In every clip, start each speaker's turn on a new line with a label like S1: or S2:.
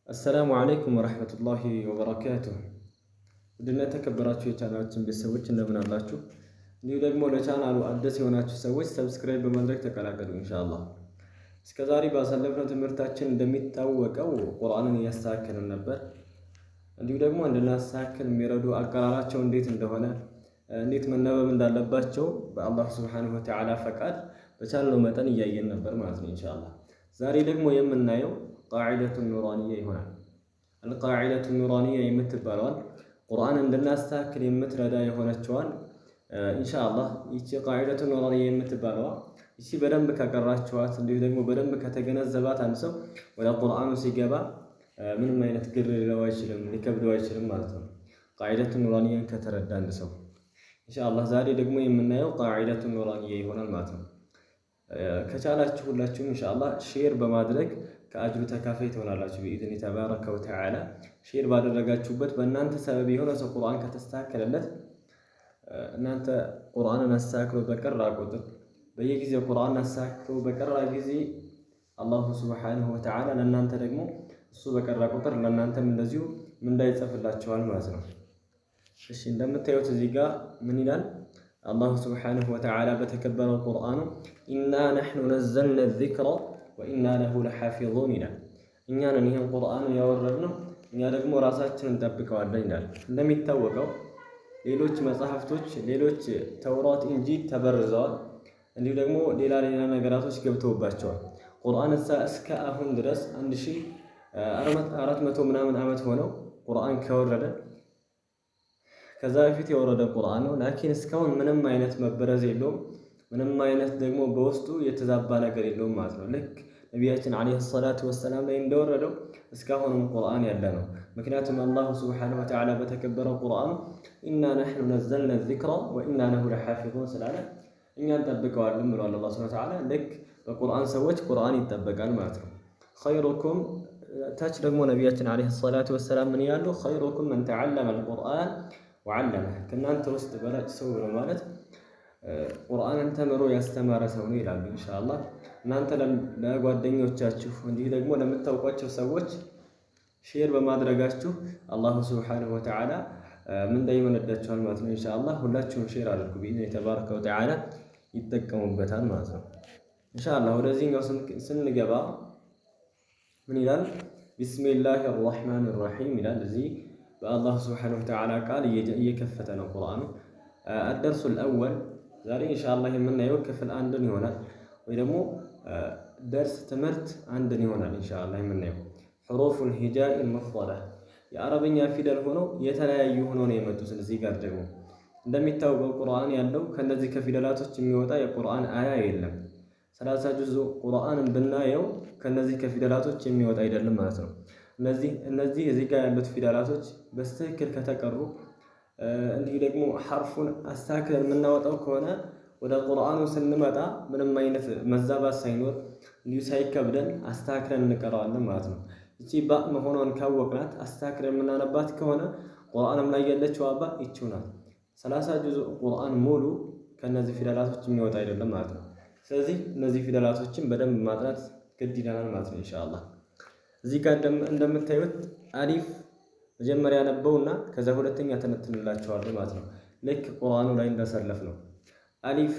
S1: አሰላሙ አለይኩም ወረሕመቱላሂ ወበረካቱሁ። ውድና የተከበራችሁ የቻናላችን ቤተሰቦች እንደምን አላችሁ? እንዲሁ ደግሞ ለቻናሉ አዲስ የሆናችሁ ሰዎች ሰብስክራይብ በማድረግ ተቀላቀሉ ኢንሻአላህ። እስከዛሬ ባሳለፍነው ትምህርታችን እንደሚታወቀው ቁርአንን እያስተካከልን ነበር። እንዲሁ ደግሞ እንድናስተካክል የሚረዱ አቀራራቸው እንዴት እንደሆነ እንዴት መነበብ እንዳለባቸው በአላህ ሱብሓነሁ ወተዓላ ፈቃድ በቻልነው መጠን እያየን ነበር ማለት ነው ኢንሻአላህ። ዛሬ ደግሞ የምናየው ቃዒደቱ ኑራንያ ይሆናል። አልቃዒደቱ ኑራንያ የምትባለዋን ቁርአን እንድናስተካክል የምትረዳ የሆነችዋን ኢንሻአላህ ይቺ ቃዒደቱ ኑራንያ የምትባለዋ ይቺ በደንብ ከቀራችኋት እንዲሁ ደግሞ በደንብ ከተገነዘባት አንድ ሰው ወደ ቁርአኑ ሲገባ ምንም አይነት ግር ሊለው አይችልም፣ ሊከብደው አይችልም ማለት ነው። ቃዒደቱ ኑራንያን ከተረዳ አንድ ሰው ኢንሻአላህ ዛሬ ደግሞ የምናየው ቃዒደቱ ኑራንያ ይሆናል ማለት ነው። ከቻላችሁ ሁላችሁም ኢንሻአላህ ሼር በማድረግ ከአጅሩ ተካፋይ ትሆናላችሁ በኢዝኒ ተባረከ ወተዓላ። ሼር ባደረጋችሁበት በእናንተ ሰበብ የሆነ ሰው ቁርአን ከተስተካከለለት እናንተ ቁርአንን አስተካክሎ በቀራ ቁጥር በየጊዜው ቁርአን አስተካክሎ በቀራ ጊዜ አላሁ ሱብሓነሁ ወተዓላ ለእናንተ ደግሞ እሱ በቀራ ቁጥር ለእናንተም እንደዚሁ ምንዳ ይጽፍላችኋል ማለት ነው። እሺ እንደምታዩት እዚህ ጋር ምን ይላል? አላሁ ሱብሓነሁ ወተዓላ በተከበረው ቁርአኑ ኢና ነሕኑ ነዘልና ዚክረ ወኢና ለሁ ለሓፊዙን ይላል። እኛ ነን ይህን ቁርአን ያወረድነው እኛ ደግሞ ራሳችንን እንጠብቀዋለን ይላል። እንደሚታወቀው ሌሎች መጽሐፍቶች ሌሎች ተውራት፣ ኢንጂል ተበርዘዋል። እንዲሁ ደግሞ ሌላ ነገራቶች ገብተውባቸዋል። ቁርአን እስከ አሁን ድረስ 1400 ምናምን ዓመት ሆነው ቁርአን ከወረደ ከዛ በፊት የወረደ ቁርአን ነው። ላኪን እስካሁን ምንም አይነት መበረዝ የለውም። ምንም አይነት ደግሞ በውስጡ የተዛባ ነገር የለውም ማለት ነው። ልክ ነቢያችን ዓለይሂ ሰላቱ ወሰላም ላይ እንደወረደው እስካሁንም ቁርአን ያለ ነው። ምክንያቱም አላሁ ሱብሓነሁ ወተዓላ በተከበረው ቁርአኑ ኢና ነሕኑ ነዘልና ዚክረ ወኢና ለሁ ለሓፊዙን ስላለ እኛ እንጠብቀዋለን ብሏል አላህ ሱብሓነሁ ወተዓላ። ልክ በቁርአን ሰዎች ቁርአን ይጠበቃል ማለት ነው። ኸይሩኩም ታች ደግሞ ነቢያችን ዓለይሂ ሰላቱ ወሰላም ምን ይላሉ? ኸይሩኩም መን ተዓለመ አልቁርአን ወዓለመህ፣ ከእናንተ ውስጥ በላጭ ሰው ብሎ ማለት ቁርአንን ተምሮ ያስተማረ ሰው ነው ይላሉ። ኢንሻአላህ እናንተ ለጓደኞቻችሁ እንዲህ ደግሞ ለምታውቋቸው ሰዎች ሼር በማድረጋችሁ አላሁ ሱብሓነሁ ወተዓላ ምንዳ ይመነዳችኋል ማለት ነው። ኢንሻአላህ ሁላችሁም ሼር አድርጉ ቢኢዝኒ ተባረከ ወተዓላ ይጠቀሙበታል ማለት ነው። ኢንሻአላህ ወደዚህኛው ስንገባ ምን ይላል? ቢስሚላሂ አርረሕማን አርረሒም ይላል። እዚህ በአላህ ሱብሓነሁ ወተዓላ ቃል እየከፈተ ነው ቁርአኑ። አደርሱል አወል ዛሬ ኢንሻአላህ የምናየው ክፍል አንድን ይሆናል፣ ወይ ደግሞ ደርስ ትምህርት አንድን ይሆናል ኢንሻአላህ የምናየው ሑሩፉል ሂጃኢ ሙፍረዳ የአረበኛ ፊደል ሆነው የተለያዩ ሆነው ነው የመጡት። እዚህ ጋር ደግሞ እንደሚታወቀው ቁርአን ያለው ከነዚህ ከፊደላቶች የሚወጣ የቁርአን አያ የለም። 30 ጁዝ ቁርአንን ብናየው ከነዚህ ከፊደላቶች የሚወጣ አይደለም ማለት ነው። እነዚህ እዚህ ጋር ያሉት ፊደላቶች በትክክል ከተቀሩ እንዲሁ ደግሞ ሐርፉን አስተካክለን የምናወጣው ከሆነ ወደ ቁርአኑ ስንመጣ ምንም አይነት መዛባት ሳይኖር እንዲሁ ሳይከብደን አስተካክለን እንቀራዋለን ማለት ነው። እቺ ባ መሆኗን ካወቅናት አስተካክለን የምናነባት ከሆነ ቁርአንም ላይ ያለችው አባ ይቺው ናት። 30 ጁዝ ቁርአን ሙሉ ከነዚህ ፊደላቶች የሚወጣ አይደለም ማለት ነው። ስለዚህ እነዚህ ፊደላቶችን በደንብ ማጥናት ግድ ይለናል ማለት ነው ኢንሻአላህ። እዚህ ጋር እንደምታዩት አሊፍ መጀመሪያ ነበውና ከዛ ሁለተኛ ተነትንላቸዋለሁ ማለት ነው። ልክ ቁርአኑ ላይ እንደሰለፍ ነው። አሊፍ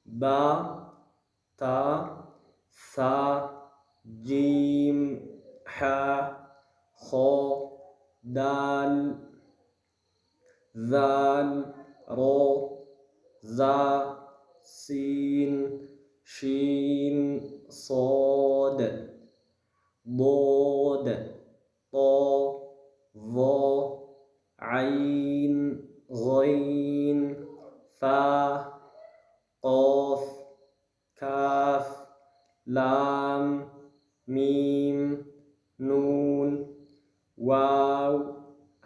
S1: ባ ታ ሳ ጂም ሐ ኾ ዳል ዛል ሮ ዛ ሲን ሺን ሶድ ዶድ ጦ ظ عين غين فا قاف كاف لام ميم نون واو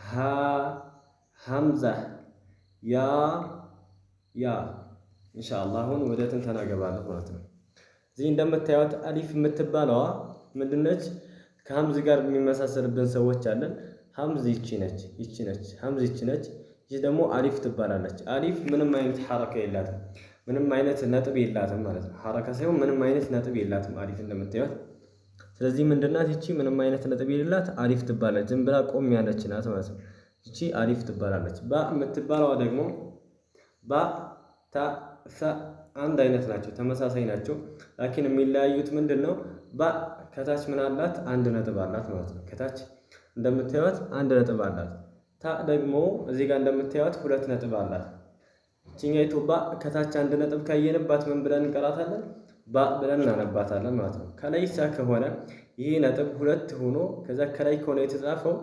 S1: ها همزة ያ ኢንሻአላህ አሁን ወደ ትንተና ገባለሁ ማለት ነው። እዚህ እንደምታዩት አሊፍ የምትባለዋ ምንድነች? ከሀምዝ ጋር የሚመሳሰልብን ሰዎች አለን። ሀምዝ ይቺ ነች፣ ሀምዝ ይቺ ነች። ይህ ደግሞ አሊፍ ትባላለች። አሊፍ ምንም አይነት ሐረካ የላትም፣ ምንም አይነት ነጥብ የላትም ማለት ነው። ሐረካ ሳይሆን ምንም አይነት ነጥብ የላትም አሊፍ እንደምታዩት ስለዚህ ምንድናት ይቺ? ምንም አይነት ነጥብ የሌላት አሊፍ ትባላለች። ዝም ብላ ቆም ያለች ናት ማለት ነው። ይቺ አሊፍ ትባላለች። ባ የምትባለዋ ደግሞ ባ፣ ታ፣ ሳ አንድ አይነት ናቸው፣ ተመሳሳይ ናቸው። ላኪን የሚለያዩት ምንድን ነው? ባ ከታች ምን አላት? አንድ ነጥብ አላት ማለት ነው። ከታች እንደምታዩት አንድ ነጥብ አላት። ታ ደግሞ እዚህ ጋር እንደምታዩት ሁለት ነጥብ አላት። እቺኛይቱ ባ ከታች አንድ ነጥብ ካየንባት ምን ብለን እንቀራታለን? ባ ብለን እናነባታለን ማለት ነው። ከላይ ሳ ከሆነ ይሄ ነጥብ ሁለት ሆኖ ከዛ ከላይ ከሆነ የተጻፈው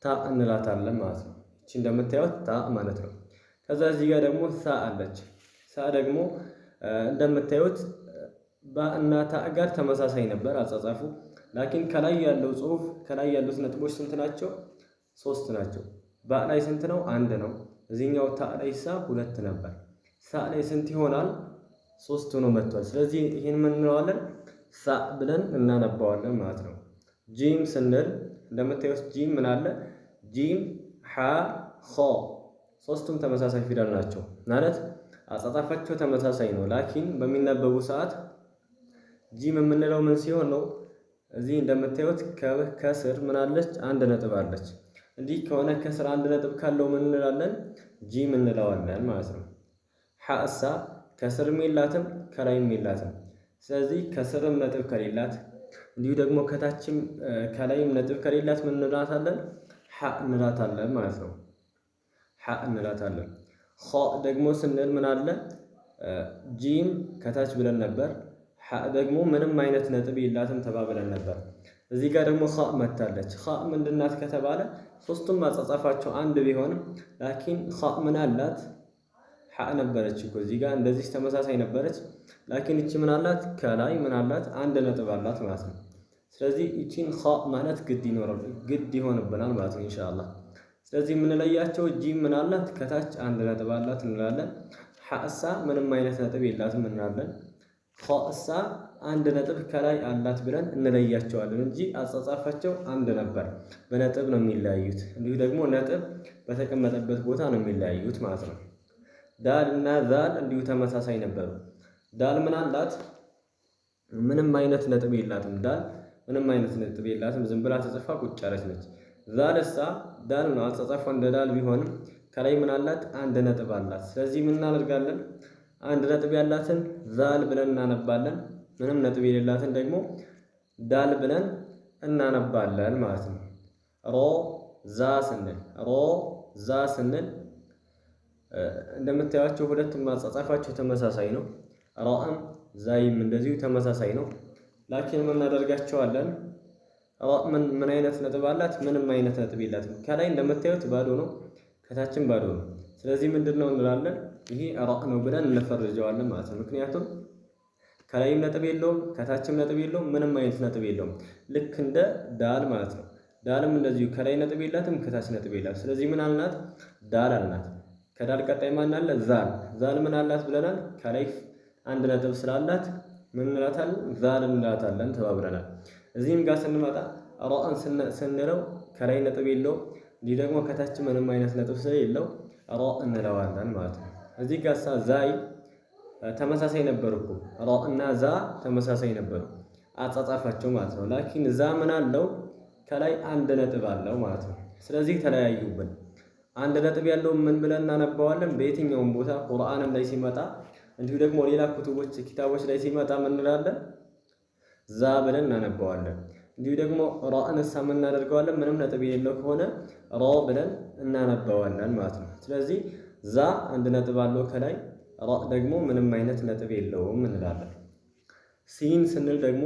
S1: ታ እንላታለን ማለት ነው። እቺ እንደምታዩት ታ ማለት ነው። ከዛ እዚህ ጋር ደግሞ ሳ አለች። ሳ ደግሞ እንደምታዩት ባ እና ታ ጋር ተመሳሳይ ነበር አጻጻፉ። ላኪን ከላይ ያለው ጽሁፍ ከላይ ያሉት ነጥቦች ስንት ናቸው? ሶስት ናቸው። ባ ላይ ስንት ነው? አንድ ነው። እዚህኛው ታ ላይ ሳ ሁለት ነበር። ሳ ላይ ስንት ይሆናል? ሶስት ሆኖ መጥቷል። ስለዚህ ይሄን ምን እንለዋለን? ሳ ብለን እናነባዋለን ማለት ነው። ጂም ስንል እንደምታዩት ጂም ምን አለ? ጂም፣ ሐ፣ ኸ ሶስቱም ተመሳሳይ ፊደል ናቸው ማለት አጻጻፋቸው ተመሳሳይ ነው። ላኪን በሚነበቡ ሰዓት ጂም የምንለው ምን ሲሆን ነው? እዚህ እንደምታዩት ከስር ምን አለች? አንድ ነጥብ አለች። እንዲህ ከሆነ ከስር አንድ ነጥብ ካለው ምን እንላለን? ጂም እንለዋለን ማለት ነው። ሐእሳ ከስርም የላትም ከላይም የላትም። ስለዚህ ከስርም ነጥብ ከሌላት እንዲሁ ደግሞ ከታችም ከላይም ነጥብ ከሌላት ምን እንላታለን? ሐ እንላታለን ማለት ነው። ሐ እንላታለን። ኸ ደግሞ ስንል ምን አለ? ጂም ከታች ብለን ነበር። ሐ ደግሞ ምንም አይነት ነጥብ የላትም ተባብለን ነበር። እዚህ ጋር ደግሞ ኸ መታለች። ኸ ምንድናት ከተባለ ሶስቱም አጻጻፋቸው አንድ ቢሆንም ላኪን ኸ ምን አላት? ሐ ነበረች እኮ እዚህ ጋር እንደዚህ ተመሳሳይ ነበረች። ላኪን እቺ ምን አላት? ከላይ ምን አላት? አንድ ነጥብ አላት ማለት ነው። ስለዚህ እቺን ኸ ማለት ግድ ይሆንብናል ማለት ነው ኢንሻአላህ። ስለዚህ የምንለያቸው ጂም ምን አላት? ከታች አንድ ነጥብ አላት እንላለን። ሐእሳ ምንም አይነት ነጥብ የላትም እንላለን። ኸእሳ አንድ ነጥብ ከላይ አላት ብለን እንለያቸዋለን እንጂ አጻጻፋቸው አንድ ነበር። በነጥብ ነው የሚለያዩት። እንዲሁ ደግሞ ነጥብ በተቀመጠበት ቦታ ነው የሚለያዩት ማለት ነው። ዳል እና ዛል እንዲሁ ተመሳሳይ ነበሩ። ዳል ምን አላት? ምንም አይነት ነጥብ የላትም። ዳል ምንም አይነት ነጥብ የላትም፣ ዝም ብላ ተጽፋ ቁጭ ያለች ነች። ዛልሳ ዳል ነው አጻጻፏ እንደ ዳል ቢሆንም ከላይ ምን አላት? አንድ ነጥብ አላት። ስለዚህ ምን እናደርጋለን? አንድ ነጥብ ያላትን ዛል ብለን እናነባለን። ምንም ነጥብ የሌላትን ደግሞ ዳል ብለን እናነባለን ማለት ነው። ሮ ዛ ስንል እንደምታዩቸው ሁለቱም አጻጻፋቸው ተመሳሳይ ነው። ራእም ዛይም እንደዚሁ ተመሳሳይ ነው። ላኪን ምን እናደርጋቸዋለን? ምን አይነት ነጥብ አላት? ምንም አይነት ነጥብ የላትም። ከላይ እንደምታዩት ባዶ ነው፣ ከታችም ባዶ ነው። ስለዚህ ምንድነው እንላለን? ይሄ ራእ ነው ብለን እንፈርጀዋለን ማለት ነው። ምክንያቱም ከላይም ነጥብ የለውም፣ ከታችም ነጥብ የለውም፣ ምንም አይነት ነጥብ የለውም። ልክ እንደ ዳል ማለት ነው። ዳልም እንደዚሁ ከላይ ነጥብ የላትም፣ ከታች ነጥብ የላትም። ስለዚህ ምን አልናት? ዳል አልናት። ከዳል ቀጣይ ማን አለ? ዛል ምን አላት ብለናል? ከላይ አንድ ነጥብ ስላላት ምን እንላታለን? ዛል እንላታለን ተባብረናል። እዚህም ጋር ስንመጣ ራእን ስንለው ከላይ ነጥብ የለውም፣ እንዲህ ደግሞ ከታች ምንም አይነት ነጥብ ስለሌለው ራእ እንለዋለን ማለት ነው። እዚህ ጋር ዛይ ተመሳሳይ ነበሩ እኮ ራእ እና ዛ ተመሳሳይ ነበሩ አጻጻፋቸው ማለት ነው። ላኪን ዛ ምን አለው? ከላይ አንድ ነጥብ አለው ማለት ነው። ስለዚህ ተለያዩብን። አንድ ነጥብ ያለው ምን ብለን እናነባዋለን? በየትኛውም ቦታ ቁርአንም ላይ ሲመጣ እንዲሁ ደግሞ ሌላ ኪታቦች ላይ ሲመጣ ምን እንላለን? ዛ ብለን እናነባዋለን። እንዲሁ ደግሞ ራእንሳ ምን እናደርገዋለን? ምንም ነጥብ የሌለው ከሆነ ራ ብለን እናነባዋለን ማለት ነው። ስለዚህ ዛ አንድ ነጥብ አለው ከላይ፣ ራ ደግሞ ምንም አይነት ነጥብ የለውም እንላለን። ሲን ስንል ደግሞ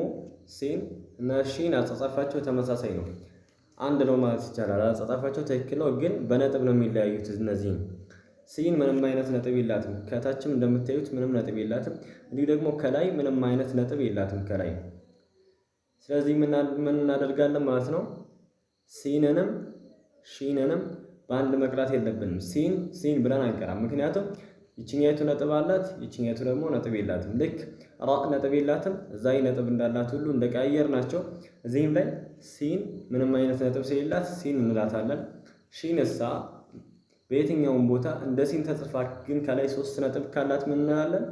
S1: ሲን እና ሺን አጻጻፋቸው ተመሳሳይ ነው፣ አንድ ነው ማለት ይቻላል። አጻጻፋቸው ትክክል ነው፣ ግን በነጥብ ነው የሚለያዩት። እነዚህም ሲን ምንም አይነት ነጥብ የላትም፣ ከታችም እንደምታዩት ምንም ነጥብ የላትም። እንዲሁ ደግሞ ከላይ ምንም አይነት ነጥብ የላትም ከላይ። ስለዚህ ምን እናደርጋለን ማለት ነው? ሲንንም ሺንንም በአንድ መቅራት የለብንም። ሲን ብለን አንቀራም፣ ምክንያቱም ይችኛይቱ ነጥብ አላት፣ ይችኛይቱ ደግሞ ነጥብ የላትም። ልክ ራ ነጥብ የላትም ዛይ ነጥብ እንዳላት ሁሉ እንደቀያየር ናቸው። እዚህም ላይ ሲን ምንም አይነት ነጥብ ስለሌላት ሲን እንላታለን። ሺንሳ በየትኛውም ቦታ እንደ ሲን ተጽፋ ግን ከላይ ሶስት ነጥብ ካላት ምን እንላለን?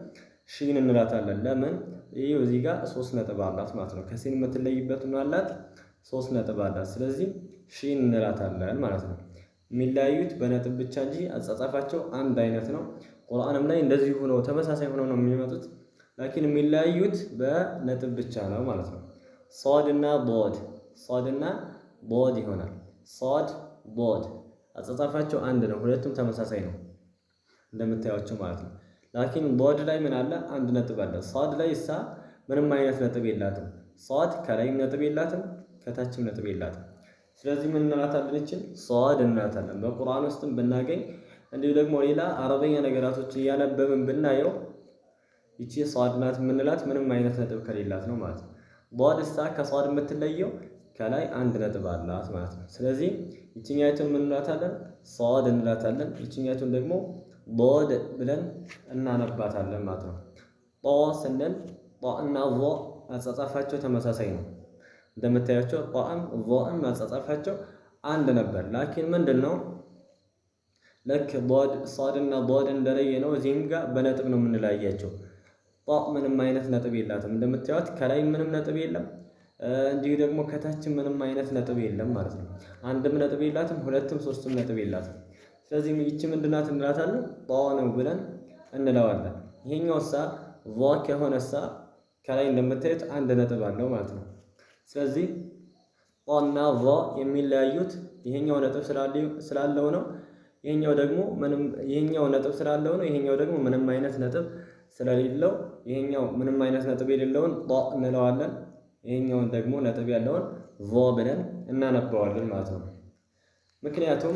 S1: ሺን እንላታለን። ለምን? ይሄው እዚህ ጋር 3 ነጥብ አላት ማለት ነው። ከሲን የምትለይበት ነው አላት 3 ነጥብ አላት። ስለዚህ ሺን እንላታለን ማለት ነው። የሚለያዩት በነጥብ ብቻ እንጂ አጻጻፋቸው አንድ አይነት ነው። ቁርአንም ላይ እንደዚህ ሆነው ተመሳሳይ ሆነው ነው የሚመጡት። ላኪን የሚለያዩት በነጥብ ብቻ ነው ማለት ነው። ሷድና ቦድ ይሆናል። ሷድ ቦድ አጻጻፋቸው አንድ ነው። ሁለቱም ተመሳሳይ ነው እንደምታዩቸው ማለት ነው። ላኪን ቦድ ላይ ምን አለ? አንድ ነጥብ አለ። ሷድ ላይ ምንም አይነት ነጥብ የላትም። ሷድ ከላይም ነጥብ የላትም፣ ከታችም ነጥብ የላትም። ስለዚህ ምን እንላታለን? እችን ሷድ እንላታለን። በቁርአን ውስጥም ብናገኝ እንዲሁ ደግሞ ሌላ አረበኛ ነገራቶች እያነበብን ብናየው ይቺ ሷድ ናት የምንላት ምንም አይነት ነጥብ ከሌላት ነው ማለት ነው። ቦድ ከሷድ የምትለየው ከላይ አንድ ነጥብ አላት ማለት ነው። ስለዚህ ይችኛይቱን ምን እንላታለን? ሷድ እንላታለን። ይችኛይቱን ደግሞ ቦድ ብለን እናነባታለን ማለት ነው። ጦ ስንል ጦ እና ዞ አጻጻፋቸው ተመሳሳይ ነው። እንደምታያቸው ጦም ዞም አጻጻፋቸው አንድ ነበር። ላኪን ምንድነው ልክ ቦድ ሷድና ቦድ እንደለየ ነው እዚህም ጋር በነጥብ ነው የምንለያያቸው። ጦ ምንም አይነት ነጥብ የላትም። እንደምታዩት ከላይ ምንም ነጥብ የለም፣ እንዲሁ ደግሞ ከታች ምንም አይነት ነጥብ የለም ማለት ነው። አንድም ነጥብ የላትም፣ ሁለትም ሶስትም ነጥብ የላትም። ስለዚህ ይቺ ምንድናት እንላታለን? ጦ ነው ብለን እንለዋለን። ይሄኛው ዞ ከሆነ ከላይ እንደምታዩት አንድ ነጥብ አለው ማለት ነው። ስለዚህ ጦና ዞ የሚለያዩት ይሄኛው ነጥብ ስላለው ነው። ይሄኛው ደግሞ ይሄኛው ነጥብ ስላለው ነው። ይሄኛው ደግሞ ምንም አይነት ነጥብ ስለሌለው ይሄኛው ምንም አይነት ነጥብ የሌለውን ጦ እንለዋለን። ይሄኛውን ደግሞ ነጥብ ያለውን ዞ ብለን እናነባዋለን ማለት ነው። ምክንያቱም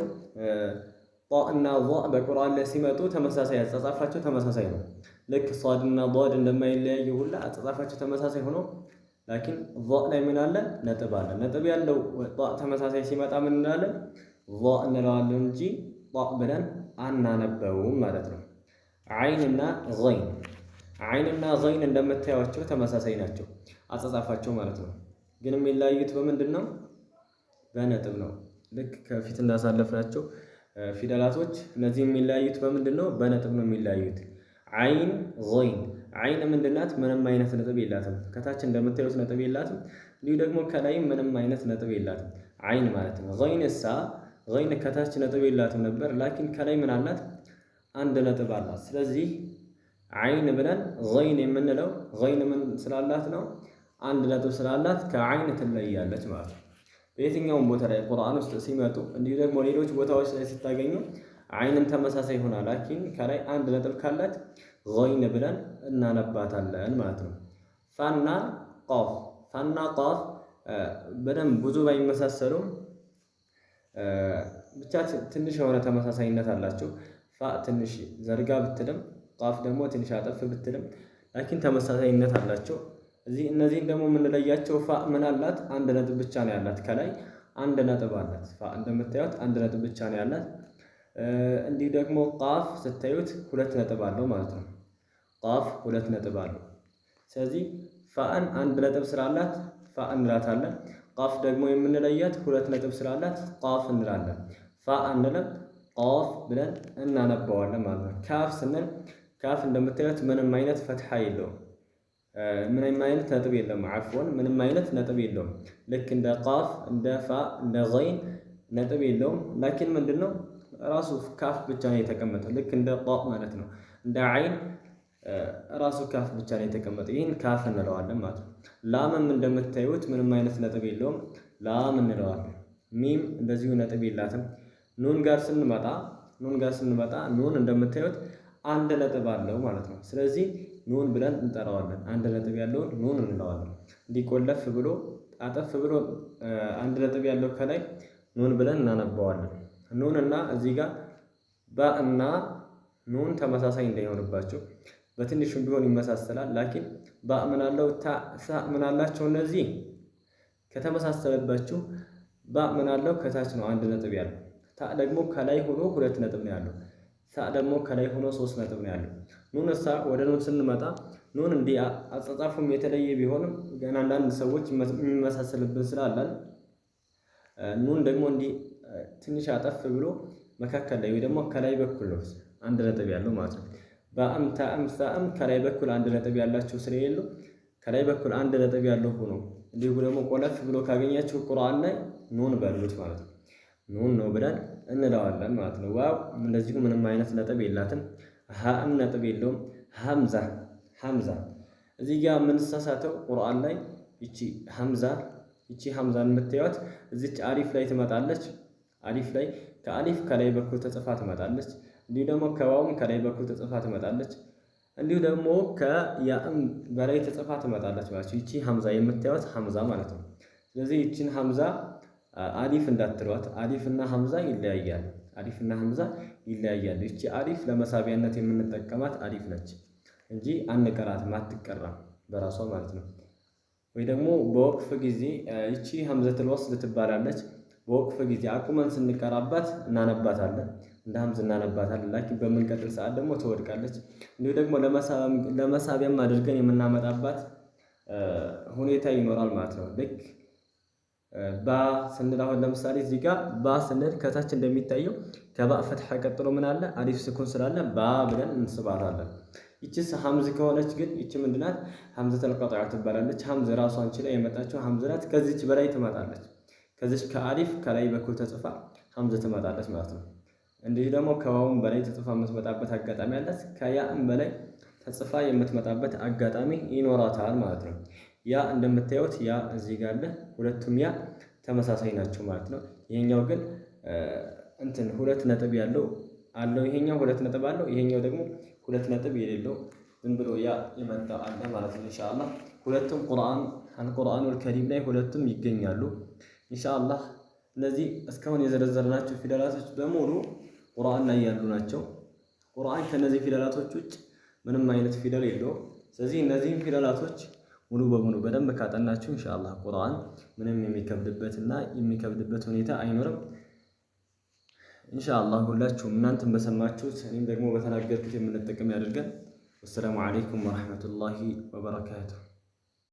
S1: ጦ እና ዞ በቁርአን ላይ ሲመጡ ተመሳሳይ አጻጻፋቸው ተመሳሳይ ነው። ልክ ሷድና ቦድ እንደማይለያዩ ሁላ አጻጻፋቸው ተመሳሳይ ሆኖ ላኪን ዞ ላይ ምን አለ? ነጥብ አለ። ነጥብ ያለው ጦ ተመሳሳይ ሲመጣ ምን እንላለን? ዞ እንለዋለን እንጂ ጦ ብለን አናነበውም ማለት ነው። ዓይንና ዘይን እንደምታዩቸው ተመሳሳይ ናቸው አጻጻፋቸው ማለት ነው። ግን የሚለያዩት በምንድን ነው? በነጥብ ነው። ልክ ከፊት እንዳሳለፍናቸው ፊደላቶች እነዚህ የሚለያዩት በምንድን ነው? በነጥብ ነው የሚለያዩት። ዓይን ዘይን ዓይን ምንድናት? ምንም አይነት ነጥብ የላትም። ከታች እንደምታዩት ነጥብ የላትም፣ እንዲሁ ደግሞ ከላይም ምንም አይነት ነጥብ የላትም። ዓይን ማለት ነው። ዘይን ከታች ነጥብ የላትም ነበር፣ ላኪን ከላይ ምን አላት? አንድ ነጥብ አላት። ስለዚህ ዓይን ብለን ዘይን የምንለው ዘይን ምን ስላላት ነው? አንድ ነጥብ ስላላት ከዓይን ትለያለች ማለት ነው። በየትኛውም ቦታ ላይ ቁርአን ውስጥ ሲመጡ እንዲሁ ደግሞ ሌሎች ቦታዎች ላይ ስታገኙ ዓይንም ተመሳሳይ ሆና ላኪን ከላይ አንድ ነጥብ ካላት ዘይን ብለን እናነባታለን ማለት ነው። ፋና ቃፍ በደንብ ብዙ ባይመሳሰሉም ብቻ ትንሽ የሆነ ተመሳሳይነት አላቸው። ፋ ትንሽ ዘርጋ ብትልም ቃፍ ደግሞ ትንሽ አጠፍ ብትልም ላኪን ተመሳሳይነት አላቸው። እነዚህን ደግሞ የምንለያቸው ፋ ምን አላት? አንድ ነጥብ ብቻ ነው ያላት። ከላይ አንድ ነጥብ አላት። ፋ እንደምታዩት አንድ ነጥብ ብቻ ነው ያላት። እንዲህ ደግሞ ቃፍ ስታዩት ሁለት ነጥብ አለው ማለት ነው። ቃፍ ሁለት ነጥብ አለው። ስለዚህ ፋን አንድ ነጥብ ስላላት ፋ እንላታለን። ቃፍ ደግሞ የምንለያት ሁለት ነጥብ ስላላት ቃፍ እንላለን። ፋ አንልም ቃፍ ብለን እናነባዋለን ማለት ነው። ካፍ ስንል ካፍ እንደምታዩት ምንም አይነት ፈትሐ የለውም፣ ምንም አይነት ነጥብ የለውም። አፍወን ምንም አይነት ነጥብ የለውም። ልክ እንደ ቃፍ እንደ ፋ እንደ ዘይን ነጥብ የለውም። ላኪን ምንድነው ራሱ ካፍ ብቻ ነው የተቀመጠው። ልክ እንደ ጣ ማለት ነው። እንደ ዓይን ራሱ ካፍ ብቻ ነው የተቀመጠው። ይህን ካፍ እንለዋለን ማለት ነው። ላምም እንደምታዩት ምንም አይነት ነጥብ የለውም፣ ላም እንለዋለን። ሚም እንደዚሁ ነጥብ የላትም። ኑን ጋር ስንመጣ ኑን እንደምታዩት አንድ ነጥብ አለው ማለት ነው። ስለዚህ ኑን ብለን እንጠራዋለን። አንድ ነጥብ ያለውን ኑን እንለዋለን። እንዲቆለፍ ብሎ አጠፍ ብሎ አንድ ነጥብ ያለው ከላይ ኑን ብለን እናነባዋለን። ኑን እና እዚህ ጋር ባእና ኑን ተመሳሳይ እንዳይሆንባቸው በትንሹም ቢሆን ይመሳሰላል። ላኪን ባእ ምን አለው ታ ምን አላቸው? እነዚህ ከተመሳሰለባችሁ ባእ ምን አለው? ከታች ነው አንድ ነጥብ ያለው። ታ ደግሞ ከላይ ሆኖ ሁለት ነጥብ ነው ያለው። ታ ደግሞ ከላይ ሆኖ 3 ነጥብ ነው ያለው። ኑን ወደ ኑን ስንመጣ ኑን እንዲህ አጻጻፉም የተለየ ቢሆንም ገና አንዳንድ ሰዎች የሚመሳሰልብን ስላለን ኑን ደግሞ እንዲህ ትንሽ አጠፍ ብሎ መካከል ላይ ወይ ደግሞ ከላይ በኩል ነው አንድ ነጥብ ያለው ማለት ነው። ባእም ታእም ሳእም ከላይ በኩል አንድ ነጥብ ያላቸው ስለሌሉ ከላይ በኩል አንድ ነጥብ ያለው ሆኖ እንዲሁ ደግሞ ቆለፍ ብሎ ካገኛችሁ ቁርአን ላይ ኑን በሉት ማለት ነው። ኑን ነው ብለን እንለዋለን ማለት ነው። ዋው እንደዚሁ ምንም አይነት ነጥብ የላትም። ሃእም ነጥብ የለውም። ሐምዛ እዚህ ጋር የምንሳሳተው ቁርአን ላይ ይቺ ሐምዛን የምታዩት እዚች አሊፍ ላይ ትመጣለች። አሊፍ ላይ ከአሊፍ ከላይ በኩል ተጽፋ ትመጣለች። እንዲሁ ደግሞ ከዋውም ከላይ በኩል ተጽፋ ትመጣለች። እንዲሁ ደግሞ ከያእም በላይ ተጽፋ ትመጣለች ማለት ነው። ይቺ ሐምዛ የምታዩት ሐምዛ ማለት ነው። ስለዚህ ይቺን ሐምዛ አሊፍ እንዳትሏት። አሊፍና ሐምዛ ይለያያል። ይቺ አሊፍ ለመሳቢያነት የምንጠቀማት አሊፍ ነች እንጂ አንቀራትም፣ አትቀራም በራሷ ማለት ነው። ወይ ደግሞ በወቅፍ ጊዜ ይቺ ሐምዘቱል ወስል ትባላለች። በወቅፍ ጊዜ አቁመን ስንቀራባት እናነባታለን፣ እንደ ሐምዝ እናነባታለን። ላኪን በምንቀጥል ሰዓት ደግሞ ትወድቃለች። እንዲሁ ደግሞ ለመሳቢያም አድርገን የምናመጣባት ሁኔታ ይኖራል ማለት ነው። ልክ ባ ስንል አሁን ለምሳሌ እዚህ ጋር ባ ስንል ከታች እንደሚታየው ከባ ፈትሐ ቀጥሎ ምን አለ? አሊፍ ስኩን ስላለ ባ ብለን እንስባታለን። ይቺስ ሐምዝ ከሆነች ግን ይቺ ምንድናት? ሐምዘቱል ቀጥዓ ትባላለች። ሐምዝ ራሷን ችላ የመጣችው ሐምዝ ናት። ከዚች በላይ ትመጣለች። ከዚች ከአሊፍ ከላይ በኩል ተጽፋ ሐምዝ ትመጣለች ማለት ነው። እንዲህ ደግሞ ከዋውም በላይ ተጽፋ የምትመጣበት አጋጣሚ አላት። ከያም በላይ ተጽፋ የምትመጣበት አጋጣሚ ይኖራታል ማለት ነው። ያ እንደምታዩት ያ እዚህ ጋር አለ። ሁለቱም ያ ተመሳሳይ ናቸው ማለት ነው። ይሄኛው ግን ሁለት ነጥብ ያለው አለው። ይሄኛው ሁለት ነጥብ አለው። ይሄኛው ደግሞ ሁለት ነጥብ የሌለው ዝም ብሎ ያ የመጣ አለ ማለት ነው። ኢንሻአላህ ሁለቱም ቁርአኑል ከሪም ላይ ሁለቱም ይገኛሉ። ኢንሻአላህ እነዚህ እስካሁን የዘረዘርናቸው ፊደላቶች በሙሉ ቁርአን ላይ ያሉ ናቸው። ቁርአን ከነዚህ ፊደላቶች ውጭ ምንም አይነት ፊደል የለውም። ስለዚህ እነዚህን ፊደላቶች ሙሉ በሙሉ በደንብ ካጠናችሁ ኢንሻአላህ ቁርአን ምንም የሚከብድበት ሁኔታ አይኖርም። ኢንሻአላህ ሁላችሁም እናንተም በሰማችሁት እኔም ደግሞ በተናገርኩት የምንጠቀም ያድርገን። ወሰላሙ አለይኩም ወራህመቱላሂ ወበረካቱሁ።